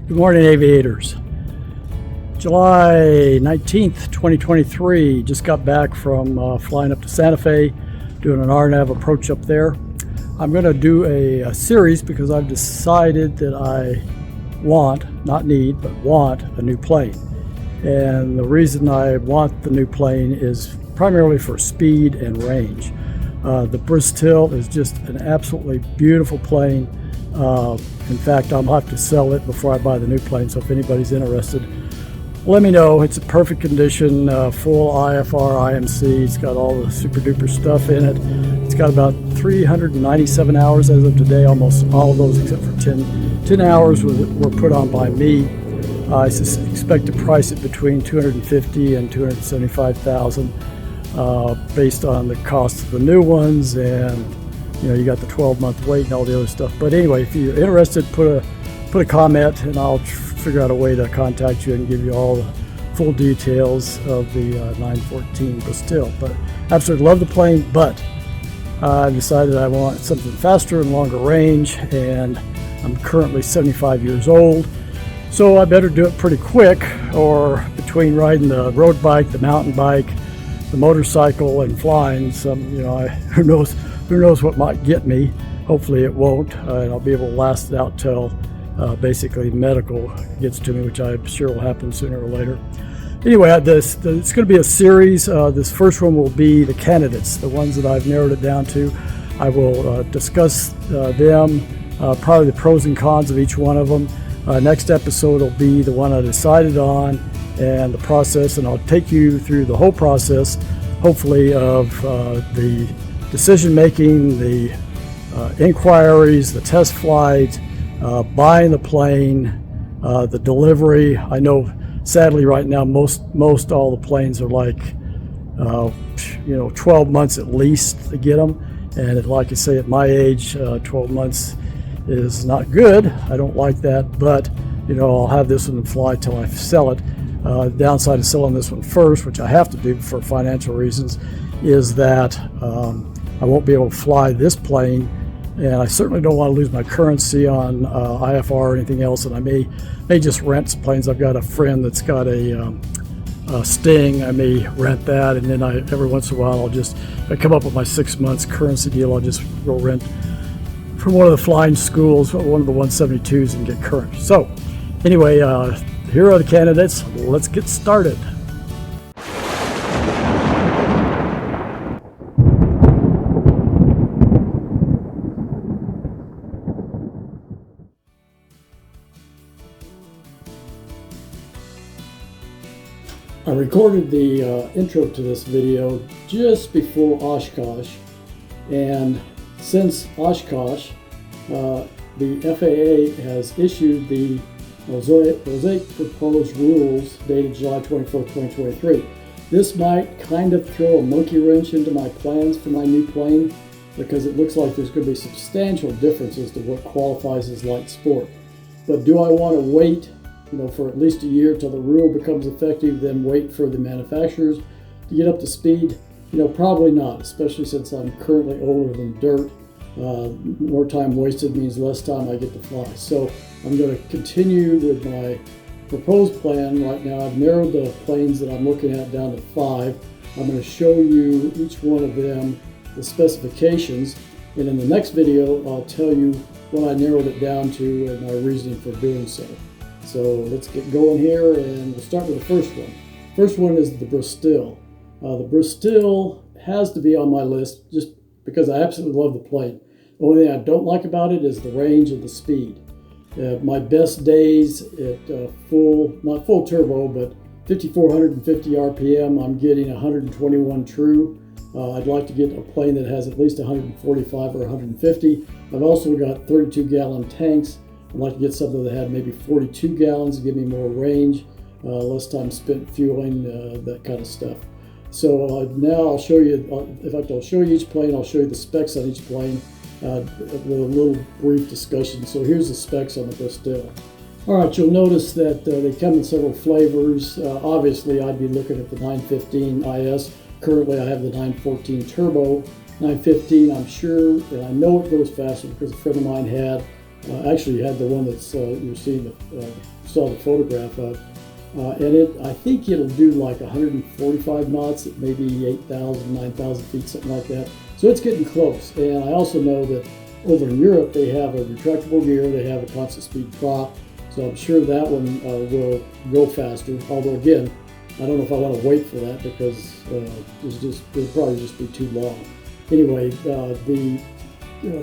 Good morning, aviators. July 19th, 2023. Just got back from flying up to Santa Fe, doing an RNAV approach up there. I'm going to do a series because I've decided that I want, not need, but want a new plane. And the reason I want the new plane is primarily for speed and range. The Bristol is just an absolutely beautiful plane. In fact, I'll have to sell it before I buy the new plane, so if anybody's interested, let me know. It's in perfect condition, full IFR, IMC. It's got all the super duper stuff in it. It's got about 397 hours as of today, almost all of those except for 10 hours were put on by me. I expect to price it between $250,000 and $275,000 based on the cost of the new ones, and you got the 12-month wait and all the other stuff. But anyway, if you're interested, put a comment and I'll figure out a way to contact you and give you all the full details of the 914 Bristol. But absolutely love the plane, but I decided I want something faster and longer range, and I'm currently 75 years old, so I better do it pretty quick, or between riding the road bike, the mountain bike, the motorcycle, and flying, who knows what might get me. Hopefully it won't, and I'll be able to last it out till basically medical gets to me, which I'm sure will happen sooner or later. Anyway, it's going to be a series. This first one will be the candidates, the ones that I've narrowed it down to. I will discuss them, probably the pros and cons of each one of them. Next episode will be the one I decided on and the process, and I'll take you through the whole process, hopefully, of the decision making, the inquiries, the test flight, buying the plane, the delivery. I know sadly right now most all the planes are like 12 months at least to get them, and like I say, at my age, 12 months is not good. I don't like that, but I'll have this one fly till I sell it. The downside of selling this one first, which I have to do for financial reasons, is that I won't be able to fly this plane, and I certainly don't want to lose my currency on IFR or anything else, and I may just rent some planes. I've got a friend that's got a Sting. I may rent that, and then every once in a while if I come up with my 6 months currency deal, I'll just go rent from one of the flying schools, one of the 172s, and get current. So anyway, here are the candidates. Let's get started. I recorded the intro to this video just before Oshkosh, and since Oshkosh, the FAA has issued the Mosaic proposed rules dated July 24, 2023. This might kind of throw a monkey wrench into my plans for my new plane, because it looks like there's going to be substantial differences to what qualifies as light sport. But do I want to wait for at least a year till the rule becomes effective, then wait for the manufacturers to get up to speed? Probably not, especially since I'm currently older than dirt. More time wasted means less time I get to fly. So I'm going to continue with my proposed plan. Right now I've narrowed the planes that I'm looking at down to 5. I'm going to show you each one of them, the specifications, and in the next video I'll tell you what I narrowed it down to and my reasoning for doing so. So let's get going here, and we'll start with the first one. First one is the Bristol. The Bristol has to be on my list just because I absolutely love the plane. The only thing I don't like about it is the range and the speed. My best days at not full turbo, but 5,450 RPM, I'm getting 121 true. I'd like to get a plane that has at least 145 or 150. I've also got 32-gallon tanks. I'd like to get something that had maybe 42 gallons to give me more range, less time spent fueling, that kind of stuff. So now I'll show you, in fact, I'll show you each plane, I'll show you the specs on each plane with a little brief discussion. So here's the specs on the Bristol. All right, you'll notice that they come in several flavors. Obviously, I'd be looking at the 915 IS. Currently, I have the 914 Turbo. 915, I'm sure, and I know it goes faster because a friend of mine had Actually, you had the one that's you're seeing saw the photograph of, and I think it'll do like 145 knots at maybe 8,000, 9,000 feet, something like that. So it's getting close. And I also know that over in Europe they have a retractable gear, they have a constant speed prop, so I'm sure that one will go faster. Although again, I don't know if I want to wait for that because it'll probably just be too long. Anyway, the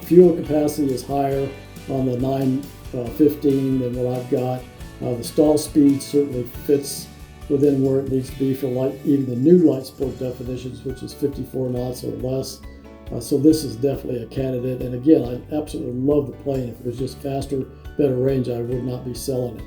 fuel capacity is higher on the 915 than what I've got. The stall speed certainly fits within where it needs to be for even the new light sport definitions, which is 54 knots or less. So this is definitely a candidate. And again, I absolutely love the plane. If it was just faster, better range, I would not be selling it.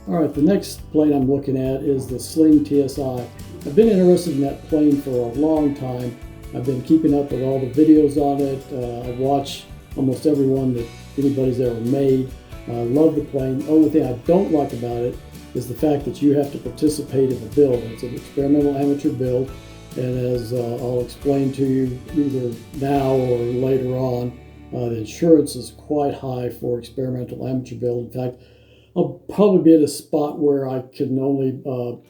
All right, the next plane I'm looking at is the Sling TSI. I've been interested in that plane for a long time. I've been keeping up with all the videos on it. I've watched almost every one that anybody's ever made. I love the plane. The only thing I don't like about it is the fact that you have to participate in the build. It's an experimental amateur build, and as I'll explain to you either now or later on, the insurance is quite high for experimental amateur build. In fact, I'll probably be at a spot where I can only or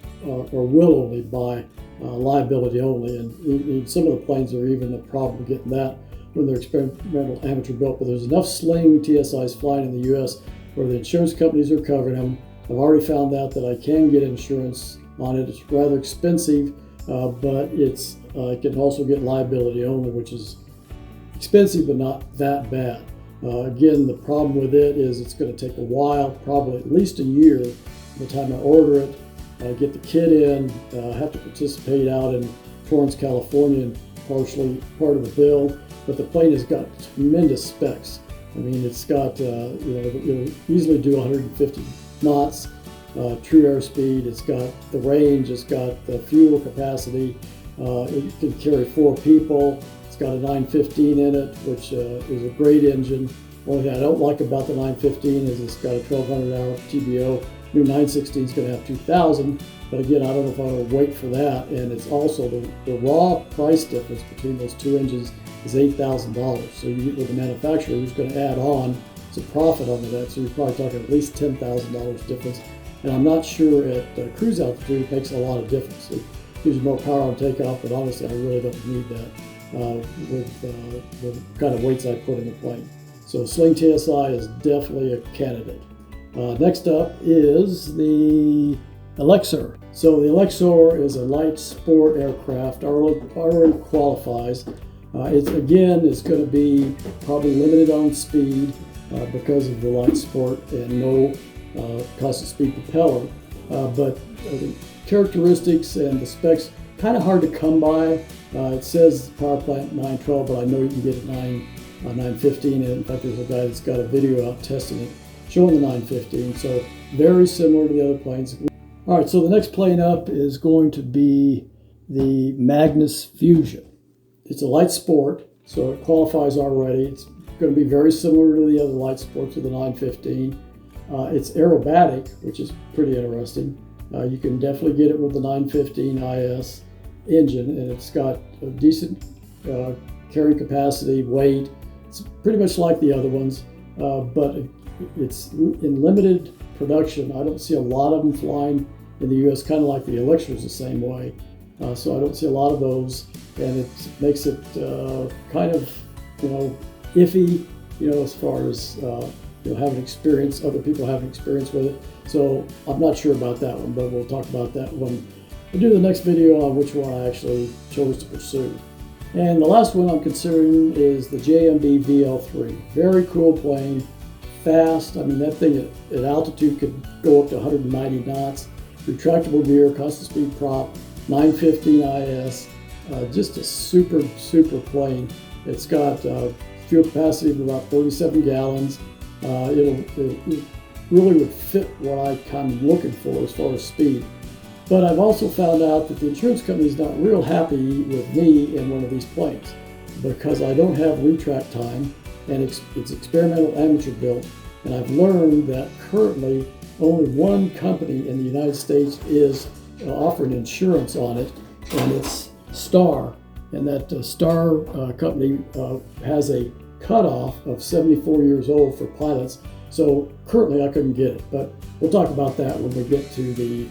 will only buy liability only, and some of the planes are even a problem getting that when they're experimental amateur built. But there's enough Sling TSIs flying in the U.S. where the insurance companies are covering them. I've already found out that I can get insurance on it. It's rather expensive, but I can also get liability only, which is expensive but not that bad. Again, the problem with it is it's going to take a while, probably at least a year, by the time I order it, get the kit in, have to participate out in Torrance, California, and partially part of the build. But the plane has got tremendous specs. I mean, it's got, it'll easily do 150 knots, true airspeed. It's got the range, it's got the fuel capacity. It can carry 4 people. It's got a 915 in it, which is a great engine. Only thing I don't like about the 915 is it's got a 1200 hour TBO. New 916 is going to have 2000, but again, I don't know if I want to wait for that. And it's also the raw price difference between those two engines is $8,000. So you get with the manufacturer who's going to add on some profit onto that. So you're probably talking at least $10,000 difference. And I'm not sure at cruise altitude it makes a lot of difference. It gives you more power on takeoff, but honestly, I really don't need that with the kind of weights I put in the plane. So Sling TSI is definitely a candidate. Next up is the Elexor. So the Elexor is a light sport aircraft, already qualifies. It again is going to be probably limited on speed because of the light sport and no constant speed propeller. But the characteristics and the specs kind of hard to come by. It says power plant 912, but I know you can get it 915. And in fact, there's a guy that's got a video out testing it, showing the 915. So very similar to the other planes. All right, so the next plane up is going to be the Magnus Fusion. It's a light sport, so it qualifies already. It's going to be very similar to the other light sports with the 915. It's aerobatic, which is pretty interesting. You can definitely get it with the 915 IS engine, and it's got a decent carrying capacity, weight. It's pretty much like the other ones, but it's in limited production. I don't see a lot of them flying in the U.S., kind of like the Elexor's the same way. So I don't see a lot of those, and it makes it kind of, iffy, as far as having experience, other people having experience with it. So I'm not sure about that one, but we'll talk about that when we do the next video on which one I actually chose to pursue. And the last one I'm considering is the JMB VL3. Very cool plane, fast. I mean, that thing at altitude could go up to 190 knots. Retractable gear, constant speed prop, 915 IS. Just a super, super plane. It's got fuel capacity of about 37 gallons. It really would fit what I'm kind of looking for as far as speed. But I've also found out that the insurance company is not real happy with me in one of these planes because I don't have retract time, and it's experimental amateur built. And I've learned that currently only one company in the United States is offering insurance on it, and it's Star. And that Star company has a cutoff of 74 years old for pilots. So currently I couldn't get it, but we'll talk about that when we get to the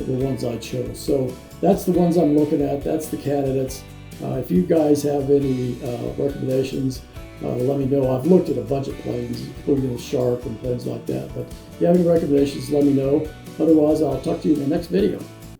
ones I chose. So that's the ones I'm looking at. That's the candidates. If you guys have any recommendations, let me know. I've looked at a bunch of planes, including Sharp and planes like that. But if you have any recommendations, let me know. Otherwise, I'll talk to you in the next video.